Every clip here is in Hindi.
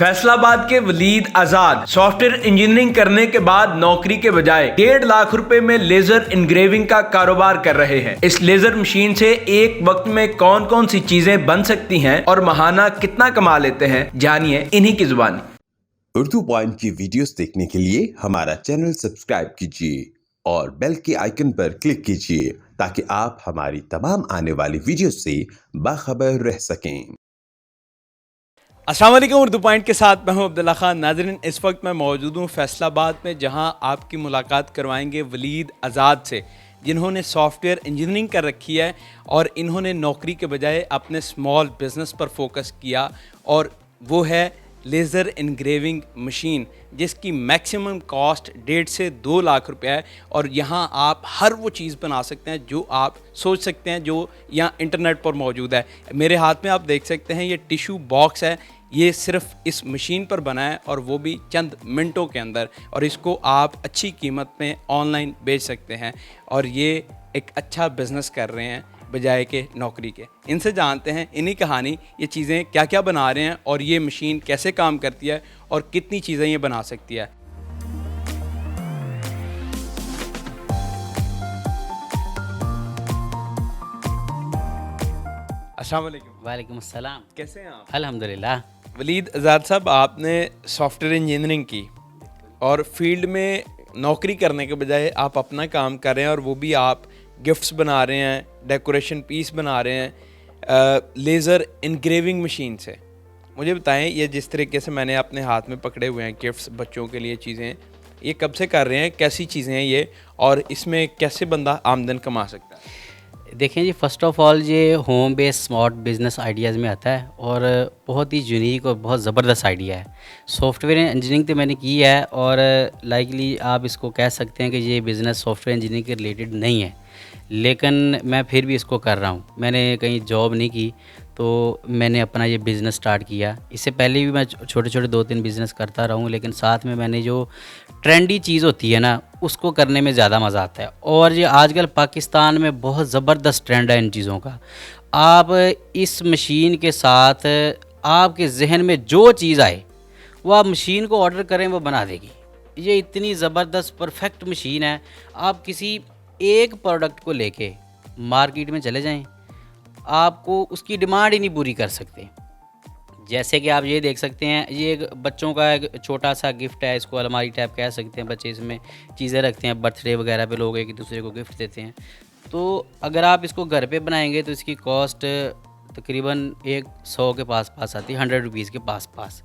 फैसलाबाद के वलीद आजाद सॉफ्टवेयर इंजीनियरिंग करने के बाद नौकरी के बजाय 1.5 लाख रुपए में लेजर इनग्रेविंग का कारोबार कर रहे हैं। इस लेजर मशीन से एक वक्त में कौन कौन सी चीजें बन सकती हैं और महाना कितना कमा लेते हैं, जानिए इन्हीं की जुबानी। उर्दू पॉइंट की वीडियोस देखने के लिए हमारा चैनल सब्सक्राइब कीजिए और बेल के आइकन पर क्लिक कीजिए ताकि आप हमारी तमाम आने वाली वीडियो से बाखबर रह सकें। अस्सलाम वालेकुम, उर्दू पॉइंट के साथ मैं हूं अब्दुल्ला खान। नाज़रीन, इस वक्त मैं मौजूद हूं फैसलाबाद में, जहां आपकी मुलाकात करवाएंगे वलीद आज़ाद से, जिन्होंने सॉफ्टवेयर इंजीनियरिंग कर रखी है और इन्होंने नौकरी के बजाय अपने स्मॉल बिजनेस पर फोकस किया और वो है लेज़र इनग्रेविंग मशीन, जिसकी मैक्सिमम कॉस्ट 1.5 से 2 लाख रुपए है। और यहाँ आप हर वो चीज़ बना सकते हैं जो आप सोच सकते हैं, जो यहाँ इंटरनेट पर मौजूद है। मेरे हाथ में आप देख सकते हैं ये टिश्यू बॉक्स है, ये सिर्फ इस मशीन पर बना है और वो भी चंद मिनटों के अंदर, और इसको आप अच्छी कीमत में ऑनलाइन बेच सकते हैं और ये एक अच्छा बिज़नेस कर रहे हैं बजाय के नौकरी के। इनसे जानते हैं इन्हीं कहानी, ये चीज़ें क्या क्या बना रहे हैं और ये मशीन कैसे काम करती है और कितनी चीज़ें ये बना सकती है। अस्सलाम वालेकुम। वालेकुम अस्सलाम। कैसे हैं आप? अल्हम्दुलिल्लाह। वलीद आज़ाद साहब, आपने सॉफ्टवेयर इंजीनियरिंग की और फील्ड में नौकरी करने के बजाय आप अपना काम कर रहे हैं, और वो भी आप गिफ्ट्स बना रहे हैं, डेकोरेशन पीस बना रहे हैं लेज़र इनग्रेविंग मशीन से। मुझे बताएं, ये जिस तरीके से मैंने अपने हाथ में पकड़े हुए हैं गिफ्ट्स, बच्चों के लिए चीज़ें, ये कब से कर रहे हैं, कैसी चीज़ें हैं ये, और इसमें कैसे बंदा आमदन कमा सकता है? देखें जी, फ़र्स्ट ऑफ़ ऑल ये home based smart business ideas में आता है और बहुत ही यूनिक और बहुत ज़बरदस्त आइडिया है। सॉफ्टवेयर इंजीनियरिंग तो मैंने की है और लाइकली आप इसको कह सकते हैं कि ये बिज़नेस सॉफ्टवेयर इंजीनियरिंग के रिलेटेड नहीं है, लेकिन मैं फिर भी इसको कर रहा हूँ। मैंने कहीं जॉब नहीं की, तो मैंने अपना ये बिज़नेस स्टार्ट किया। इससे पहले भी मैं छोटे छोटे 2-3 बिज़नेस करता रहा हूँ, लेकिन साथ में मैंने जो ट्रेंडी चीज़ होती है ना, उसको करने में ज़्यादा मज़ा आता है। और ये आजकल पाकिस्तान में बहुत ज़बरदस्त ट्रेंड है इन चीज़ों का। आप इस मशीन के साथ आपके जहन में जो चीज़ आए वो आप मशीन को ऑर्डर करें, वो बना देगी। ये इतनी ज़बरदस्त परफेक्ट मशीन है। आप किसी एक प्रोडक्ट को लेके मार्केट में चले जाएं, आपको उसकी डिमांड ही नहीं पूरी कर सकते। जैसे कि आप ये देख सकते हैं, ये एक बच्चों का एक छोटा सा गिफ्ट है, इसको अलमारी टाइप कह सकते हैं। बच्चे इसमें चीज़ें रखते हैं, बर्थडे वगैरह पे लोग एक दूसरे को गिफ्ट देते हैं। तो अगर आप इसको घर पे बनाएंगे तो इसकी कॉस्ट तकरीबन 100 के पास आती है, 100 रुपीज़ के पास।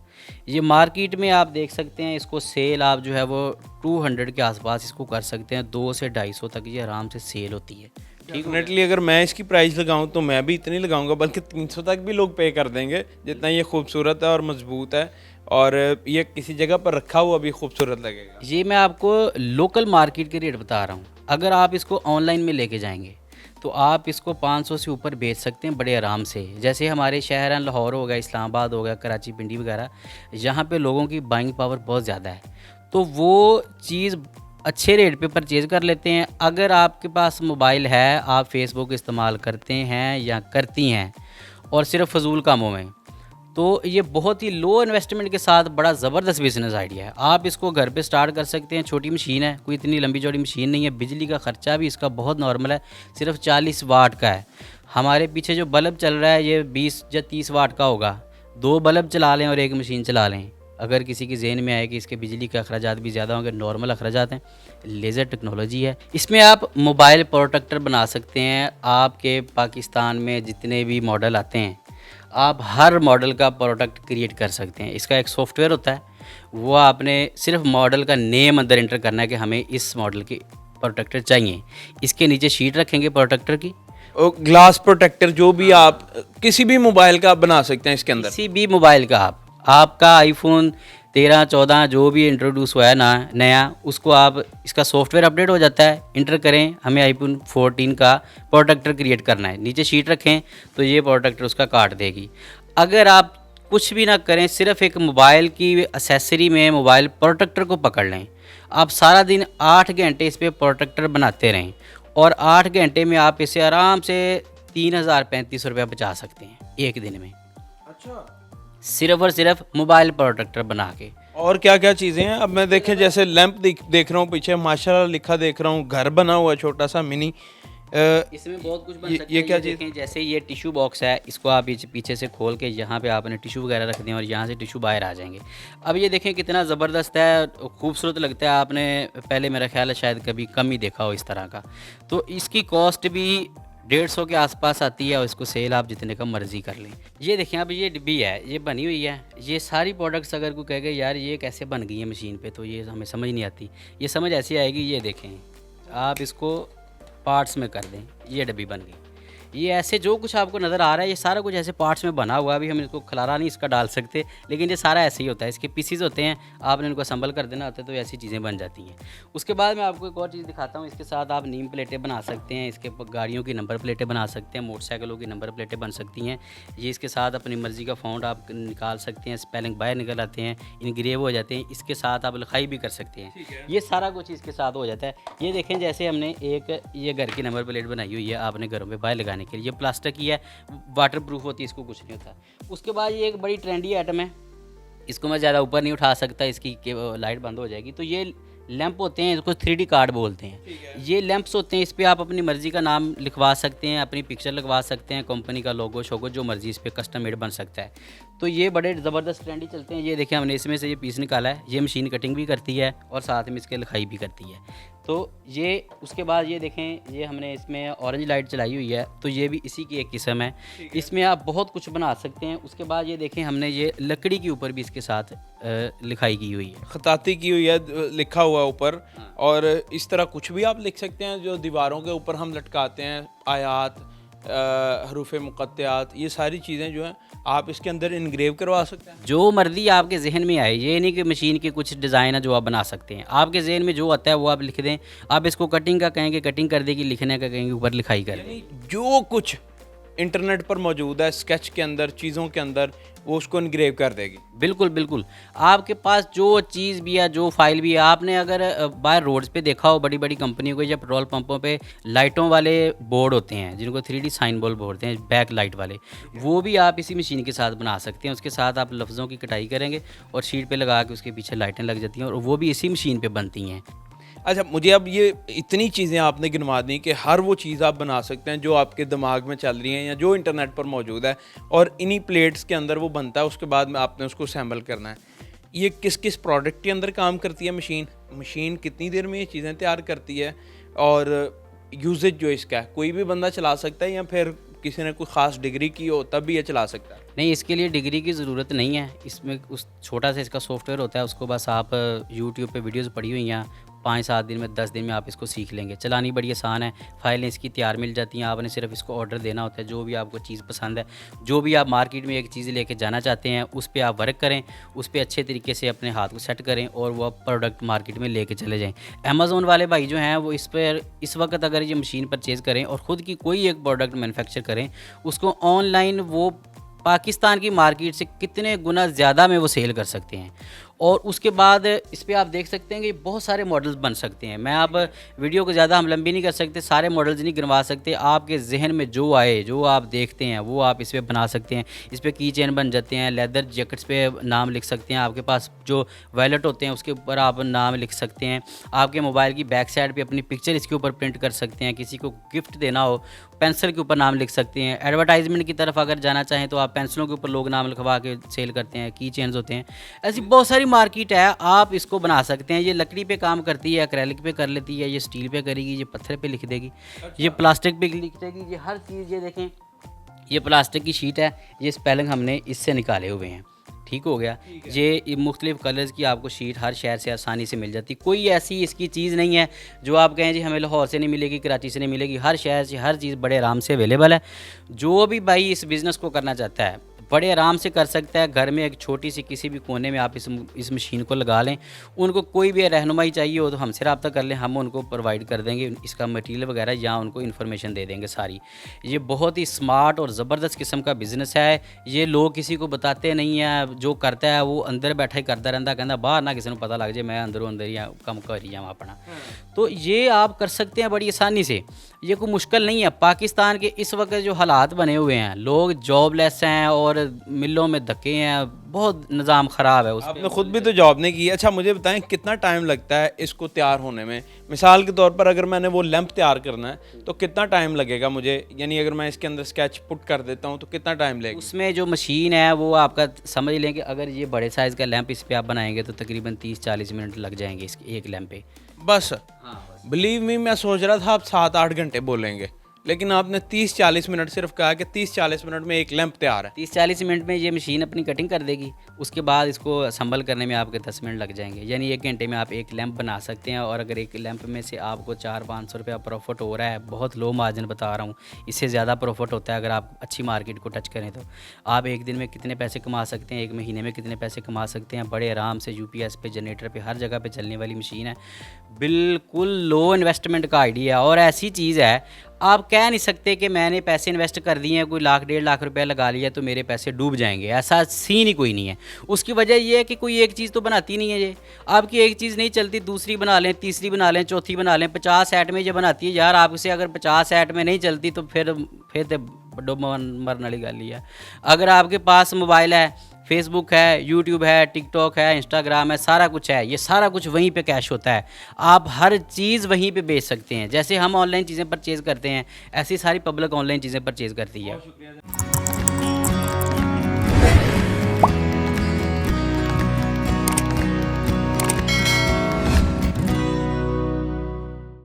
ये मार्केट में आप देख सकते हैं, इसको सेल आप जो है वो 200 के आसपास इसको कर सकते हैं। 200 से 250 तक ये आराम से सेल होती है। डेफिनेटली अगर मैं इसकी प्राइस लगाऊं तो मैं भी इतनी लगाऊंगा, बल्कि 300 तक भी लोग पे कर देंगे, जितना ये खूबसूरत है और मजबूत है, और ये किसी जगह पर रखा हुआ भी खूबसूरत लगेगा। ये मैं आपको लोकल मार्केट के रेट बता रहा हूँ। अगर आप इसको ऑनलाइन में लेके जाएंगे तो आप इसको 500 से ऊपर बेच सकते हैं बड़े आराम से। जैसे हमारे शहर हैं, लाहौर हो गया, इस्लामाबाद हो गया, कराची, पिंडी वगैरह, यहाँ पे लोगों की बाइंग पावर बहुत ज़्यादा है, तो वो चीज़ अच्छे रेट पे परचेज़ कर लेते हैं। अगर आपके पास मोबाइल है, आप फेसबुक इस्तेमाल करते हैं या करती हैं और सिर्फ फजूल कामों में, तो ये बहुत ही लो इन्वेस्टमेंट के साथ बड़ा ज़बरदस्त बिज़नेस आइडिया है। आप इसको घर पे स्टार्ट कर सकते हैं। छोटी मशीन है, कोई इतनी लंबी चौड़ी मशीन नहीं है। बिजली का ख़र्चा भी इसका बहुत नॉर्मल है, सिर्फ 40 वाट का है। हमारे पीछे जो बल्ब चल रहा है ये 20 या 30 वाट का होगा। 2 बल्ब चला लें और 1 मशीन चला लें। अगर किसी के जहन में आए कि इसके बिजली के अखराजात भी ज़्यादा होंगे, नॉर्मल अखराजात हैं, लेज़र टेक्नोलॉजी है। इसमें आप मोबाइल प्रोटेक्टर बना सकते हैं। आपके पाकिस्तान में जितने भी मॉडल आते हैं, आप हर मॉडल का प्रोडक्ट क्रिएट कर सकते हैं। इसका एक सॉफ्टवेयर होता है, वो आपने सिर्फ मॉडल का नेम अंदर एंटर करना है कि हमें इस मॉडल के प्रोटेक्टर चाहिए। इसके नीचे शीट रखेंगे प्रोटेक्टर की, ग्लास प्रोटेक्टर जो भी आप किसी भी मोबाइल का आप बना सकते हैं इसके अंदर। किसी भी मोबाइल का आपका आईफोन 13, 14 जो भी इंट्रोड्यूस हुआ है ना नया, उसको आप इसका सॉफ्टवेयर अपडेट हो जाता है, इंटर करें हमें आईफोन 14 का प्रोटेक्टर क्रिएट करना है, नीचे शीट रखें तो ये प्रोटेक्टर उसका काट देगी। अगर आप कुछ भी ना करें, सिर्फ एक मोबाइल की एसेसरी में मोबाइल प्रोटेक्टर को पकड़ लें, आप सारा दिन 8 घंटे इस पर प्रोटेक्टर बनाते रहें और 8 घंटे में आप इसे आराम से 3035 रुपये बचा सकते हैं एक दिन में। अच्छा, सिर्फ और सिर्फ मोबाइल प्रोटेक्टर बना के। और क्या क्या चीज़ें हैं? अब मैं देखें जैसे लैंप देख रहा हूँ पीछे, माशाल्लाह लिखा देख रहा हूँ, घर बना हुआ है छोटा सा मिनी। इसमें बहुत कुछ बन सकता ये है। क्या ये चीज़? देखें, जैसे ये टिश्यू बॉक्स है, इसको आप पीछे से खोल के यहाँ पे आपने टिश्यू वगैरह रख दिए और यहाँ से टिश्यू बाहर आ जाएंगे। अब ये देखें कितना ज़बरदस्त है, खूबसूरत लगता है। आपने पहले मेरा ख्याल है शायद कभी कम ही देखा हो इस तरह का। तो इसकी कॉस्ट भी 150 के आसपास आती है और इसको सेल आप जितने का मर्ज़ी कर लें। ये देखें, अब ये डिब्बी है, ये बनी हुई है। ये सारी प्रोडक्ट्स अगर कोई कहेगा यार ये कैसे बन गई है मशीन पे, तो ये हमें समझ नहीं आती। ये समझ ऐसी आएगी, ये देखें आप इसको पार्ट्स में कर दें, ये डब्बी बन गई। ये ऐसे जो कुछ आपको नज़र आ रहा है ये सारा कुछ ऐसे पार्ट्स में बना हुआ है। अभी हम इसको खलारा नहीं इसका डाल सकते, लेकिन ये सारा ऐसे ही होता है। इसके पीसीज होते हैं, आपने इनको असम्बल कर देना होता है, तो ऐसी चीज़ें बन जाती हैं। उसके बाद मैं आपको एक और चीज़ दिखाता हूँ। इसके साथ आप नीम प्लेटें बना सकते हैं, इसके गाड़ियों की नंबर प्लेटें बना सकते हैं, मोटरसाइकिलों की नंबर प्लेटें बन सकती हैं। ये इसके साथ अपनी मर्ज़ी का फ़ॉन्ट आप निकाल सकते हैं, स्पेलिंग बाहर निकल आते हैं, इनग्रेव हो जाते हैं। इसके साथ आप लिखाई भी कर सकते हैं। ये सारा कुछ इसके साथ हो जाता है। ये देखें, जैसे हमने एक ये घर की नंबर प्लेट बनाई हुई है आपने घरों में बाहर लगाने के लिए, ये प्लास्टिक की है, वाटर प्रूफ होती है, इसको कुछ नहीं होता। उसके बाद ये एक बड़ी ट्रेंडी आइटम है, इसको मैं ज़्यादा ऊपर नहीं उठा सकता, इसकी लाइट बंद हो जाएगी। तो ये लैंप होते हैं, इसको 3D कार्ड बोलते हैं। ये लैंप्स होते हैं, इस पर आप अपनी मर्ज़ी का नाम लिखवा सकते हैं, अपनी पिक्चर लगवा सकते हैं, कंपनी का लोगो शोगो जो मर्ज़ी इस पर कस्टम मेड बन सकता है। तो ये बड़े ज़बरदस्त ट्रेंडी चलते हैं। ये देखें, हमने इसमें से ये पीस निकाला है। ये मशीन कटिंग भी करती है और साथ में इसके लिखाई भी करती है। तो ये उसके बाद ये देखें, ये हमने इसमें ऑरेंज लाइट चलाई हुई है, तो ये भी इसी की एक किस्म है। इसमें आप बहुत कुछ बना सकते हैं। उसके बाद ये देखें, हमने ये लकड़ी के ऊपर भी इसके साथ लिखाई की हुई है, खताती की हुई है, लिखा हुआ है ऊपर। और इस तरह कुछ भी आप लिख सकते हैं जो दीवारों के ऊपर हम लटकाते हैं, आयात, हरूफ मुक़त्तआत, ये सारी चीज़ें जो हैं आप इसके अंदर इनग्रेव करवा सकते हैं। जो मर्जी आपके जहन में आए। ये नहीं कि मशीन के कुछ डिज़ाइन है जो आप बना सकते हैं, आपके जहन में जो आता है वो आप लिख दें। आप इसको कटिंग का कहेंगे कटिंग कर देगी, लिखने का कहेंगे ऊपर लिखाई कर देगी। जो कुछ इंटरनेट पर मौजूद है स्केच के अंदर, चीज़ों के अंदर, वो उसको इनग्रेव कर देगी। बिल्कुल बिल्कुल। आपके पास जो चीज़ भी है, जो फाइल भी है, आपने अगर बाहर रोड्स पे देखा हो बड़ी बड़ी कंपनियों के या पेट्रोल पंपों पे लाइटों वाले बोर्ड होते हैं जिनको 3D साइन बोर्ड बोलते हैं, बैक लाइट वाले, वो भी आप इसी मशीन के साथ बना सकते हैं। उसके साथ आप लफ्ज़ों की कटाई करेंगे और शीट पे लगा के उसके पीछे लाइटें लग जाती हैं और वो भी इसी मशीन पे बनती हैं। अच्छा, मुझे अब ये इतनी चीज़ें आपने गिनवा दी कि हर वो चीज़ आप बना सकते हैं जो आपके दिमाग में चल रही हैं या जो इंटरनेट पर मौजूद है, और इन्हीं प्लेट्स के अंदर वो बनता है। उसके बाद में आपने उसको असेंबल करना है। ये किस किस प्रोडक्ट के अंदर काम करती है मशीन कितनी देर में ये चीज़ें तैयार करती है, और यूजेज जो इसका है कोई भी बंदा चला सकता है या फिर किसी ने कोई ख़ास डिग्री की हो तब भी ये चला सकता है? नहीं, इसके लिए डिग्री की ज़रूरत नहीं है। इसमें उस छोटा सा इसका सॉफ्टवेयर होता है, उसको बस आप यूट्यूब पे वीडियोस पड़ी हुई हैं, 5-7 दिन में 10 दिन में आप इसको सीख लेंगे। चलानी बड़ी आसान है, फाइलें इसकी तैयार मिल जाती हैं। आपने सिर्फ इसको ऑर्डर देना होता है, जो भी आपको चीज़ पसंद है, जो भी आप मार्केट में एक चीज़ लेके जाना चाहते हैं उस पर आप वर्क करें, उस पर अच्छे तरीके से अपने हाथ को सेट करें और वो प्रोडक्ट मार्केट में लेके चले जाएँ। अमेज़ोन वाले भाई जो हैं वो इस पर इस वक्त अगर ये मशीन परचेज़ करें और ख़ुद की कोई एक प्रोडक्ट मैन्युफैक्चर करें, उसको ऑनलाइन वो पाकिस्तान की मार्केट से कितने गुना ज़्यादा में वो सेल कर सकते हैं। और उसके बाद इस पे आप देख सकते हैं कि बहुत सारे मॉडल्स बन सकते हैं। मैं आप वीडियो को ज़्यादा हम लंबी नहीं कर सकते, सारे मॉडल्स नहीं गिनवा सकते। आपके जहन में जो आए, जो आप देखते हैं वो आप इस पे बना सकते हैं। इस पे की चेन बन जाते हैं, लेदर जैकेट्स पे नाम लिख सकते हैं। आपके पास जो वैलेट होते हैं उसके ऊपर आप नाम लिख सकते हैं। आपके मोबाइल की बैक साइड पे अपनी पिक्चर इसके ऊपर प्रिंट कर सकते हैं। किसी को गिफ्ट देना हो, पेंसिल के ऊपर नाम लिख सकते हैं। एडवर्टाइजमेंट की तरफ अगर जाना चाहें तो आप पेंसिलों के ऊपर लोग नाम लिखवा के सेल करते हैं। की चेन्स होते हैं, ऐसी बहुत सारी मार्केट है, आप इसको बना सकते हैं। ये लकड़ी पे काम करती है, एक्रेलिक पे कर लेती है, ये स्टील पे करेगी, ये पत्थर पे लिख देगी, ये प्लास्टिक पे लिख देगी, ये हर चीज़। ये देखें, ये प्लास्टिक की शीट है, ये स्पेलिंग हमने इससे निकाले हुए हैं। ठीक हो गया। ये मुख्तलिफ़ कलर्स की आपको शीट हर शहर से आसानी से मिल जाती। कोई ऐसी इसकी चीज़ नहीं है जो आप कहें जी हमें लाहौर से नहीं मिलेगी, कराची से नहीं मिलेगी। हर शहर से हर चीज़ बड़े आराम से अवेलेबल है। जो भी भाई इस बिज़नेस को करना चाहता है बड़े आराम से कर सकता है। घर में एक छोटी सी किसी भी कोने में आप इस मशीन को लगा लें। उनको कोई भी रहनुमाई चाहिए हो तो हमसे रब्ता कर लें, हम उनको प्रोवाइड कर देंगे इसका मटेरियल वगैरह, या उनको इन्फॉर्मेशन दे देंगे सारी। ये बहुत ही स्मार्ट और ज़बरदस्त किस्म का बिज़नेस है। ये लोग किसी को बताते नहीं हैं, जो करता है वो अंदर बैठा ही करता रहता, कहता बाहर ना किसी को पता लग जाए, मैं अंदरों अंदर ही कम कर ही जाऊँ अपना। तो ये आप कर सकते हैं बड़ी आसानी से, ये कोई मुश्किल नहीं है। पाकिस्तान के इस वक्त जो हालात बने हुए हैं, लोग जॉबलेस हैं और और मिलों में धक्के हैं, बहुत निज़ाम ख़राब है उस आपने खुद भी तो जॉब नहीं की। अच्छा मुझे बताएं कितना टाइम लगता है इसको तैयार होने में? मिसाल के तौर पर अगर मैंने वो लैंप तैयार करना है तो कितना टाइम लगेगा मुझे, यानी अगर मैं इसके अंदर स्केच पुट कर देता हूँ तो कितना टाइम लगेगा? उसमें जो मशीन है वो आपका समझ लें कि अगर ये बड़े साइज़ का लैंप इस पे आप बनाएंगे तो तकरीबन 30-40 मिनट लग जाएंगे इस एक लैंप पे। बस बिलीव मी, मैं सोच रहा था आप 7-8 घंटे बोलेंगे, लेकिन आपने 30-40 मिनट सिर्फ कहा कि 30-40 मिनट में एक लैंप तैयार है। 30-40 मिनट में ये मशीन अपनी कटिंग कर देगी, उसके बाद इसको असम्बल करने में आपके 10 मिनट लग जाएंगे। यानी 1 घंटे में आप एक लैंप बना सकते हैं। और अगर एक लैंप में से आपको 400-500 रुपया प्रॉफिट हो रहा है, बहुत लो मार्जिन बता रहा हूँ, इससे ज़्यादा प्रॉफिट होता है अगर आप अच्छी मार्केट को टच करें तो। आप एक दिन में कितने पैसे कमा सकते हैं, एक महीने में कितने पैसे कमा सकते हैं, बड़े आराम से UPS पे, जनरेटर पे, हर जगह पे चलने वाली मशीन है। बिल्कुल लो इन्वेस्टमेंट का आइडिया है और ऐसी चीज़ है आप कह नहीं सकते कि मैंने पैसे इन्वेस्ट कर दिए हैं, कोई 1-1.5 लाख रुपए लगा लिया तो मेरे पैसे डूब जाएंगे, ऐसा सीन ही कोई नहीं है। उसकी वजह ये है कि कोई एक चीज़ तो बनाती नहीं है ये, आपकी एक चीज़ नहीं चलती दूसरी बना लें, तीसरी बना लें, चौथी बना लें, 50 ऐट में ये बनाती है यार। आपसे अगर 50 ऐट में नहीं चलती तो फिर तो बड़ो मरने वाली गल ही है। अगर आपके पास मोबाइल है, फेसबुक है, यूट्यूब है, टिकटॉक है, इंस्टाग्राम है, सारा कुछ है, ये सारा कुछ वहीं पे कैश होता है। आप हर चीज़ वहीं पे बेच सकते हैं। जैसे हम ऑनलाइन चीज़ें परचेज़ करते हैं, ऐसी सारी पब्लिक ऑनलाइन चीज़ें परचेज़ करती है।